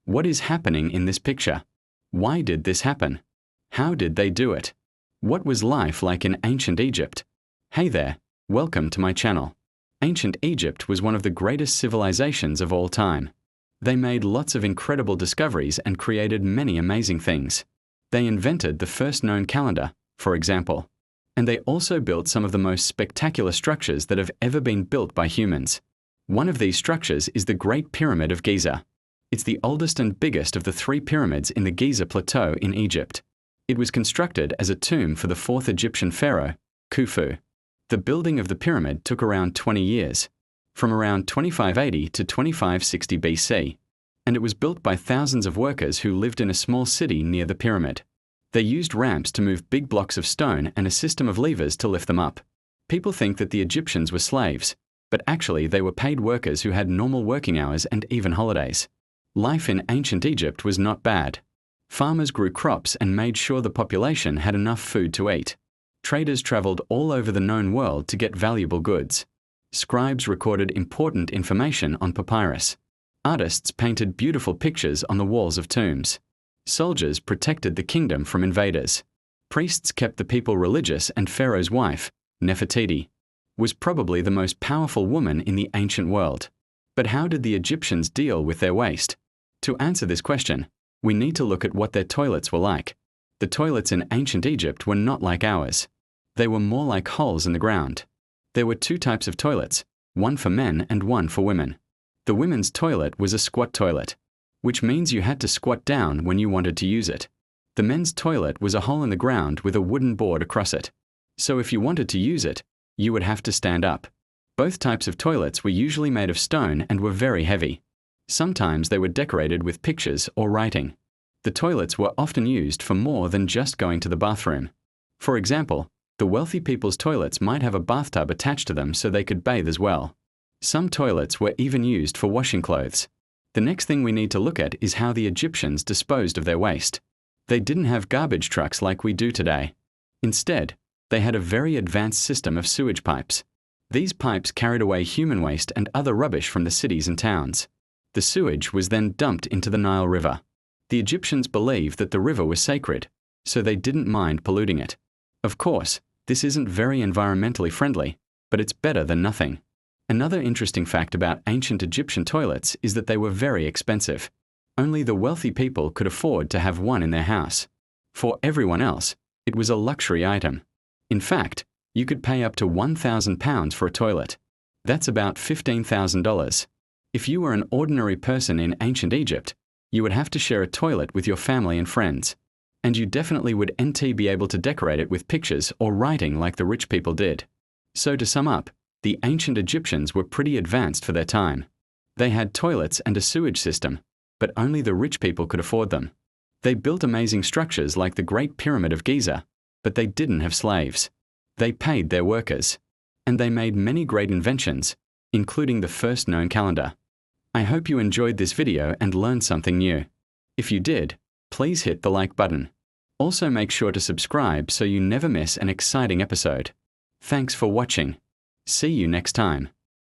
What is happening in this picture? Why did this happen? How did they do it? What was life like in ancient Egypt? Hey there, welcome to my channel. Ancient Egypt was one of the greatest civilizations of all time. They made lots of incredible discoveries and created many amazing things. They invented the first known calendar, for example. And they also built some of the most spectacular structures that have ever been built by humans. One of these structures is the Great Pyramid of Giza. It's the oldest and biggest of the 3 pyramids in the Giza Plateau in Egypt. It was constructed as a tomb for the 4th Egyptian pharaoh, Khufu. The building of the pyramid took around 20 years, from around 2580 to 2560 BC, and it was built by thousands of workers who lived in a small city near the pyramid. They used ramps to move big blocks of stone and a system of levers to lift them up. People think that the Egyptians were slaves, but actually they were paid workers who had normal working hours and even holidays. Life in ancient Egypt was not bad. Farmers grew crops and made sure the population had enough food to eat. Traders traveled all over the known world to get valuable goods. Scribes recorded important information on papyrus. Artists painted beautiful pictures on the walls of tombs. Soldiers protected the kingdom from invaders. Priests kept the people religious, and Pharaoh's wife, Nefertiti, was probably the most powerful woman in the ancient world. But how did the Egyptians deal with their waste? To answer this question, we need to look at what their toilets were like. The toilets in ancient Egypt were not like ours. They were more like holes in the ground. There were 2 types of toilets, one for men and one for women. The women's toilet was a squat toilet, which means you had to squat down when you wanted to use it. The men's toilet was a hole in the ground with a wooden board across it. So if you wanted to use it, you would have to stand up. Both types of toilets were usually made of stone and were very heavy. Sometimes they were decorated with pictures or writing. The toilets were often used for more than just going to the bathroom. For example, the wealthy people's toilets might have a bathtub attached to them so they could bathe as well. Some toilets were even used for washing clothes. The next thing we need to look at is how the Egyptians disposed of their waste. They didn't have garbage trucks like we do today. Instead, they had a very advanced system of sewage pipes. These pipes carried away human waste and other rubbish from the cities and towns. The sewage was then dumped into the Nile River. The Egyptians believed that the river was sacred, so they didn't mind polluting it. Of course, this isn't very environmentally friendly, but it's better than nothing. Another interesting fact about ancient Egyptian toilets is that they were very expensive. Only the wealthy people could afford to have one in their house. For everyone else, it was a luxury item. In fact, you could pay up to £1,000 for a toilet. That's about $15,000. If you were an ordinary person in ancient Egypt, you would have to share a toilet with your family and friends. And you definitely would be able to decorate it with pictures or writing like the rich people did. So to sum up, the ancient Egyptians were pretty advanced for their time. They had toilets and a sewage system, but only the rich people could afford them. They built amazing structures like the Great Pyramid of Giza, but they didn't have slaves. They paid their workers. And they made many great inventions, including the first known calendar. I hope you enjoyed this video and learned something new. If you did, please hit the like button. Also make sure to subscribe so you never miss an exciting episode. Thanks for watching. See you next time.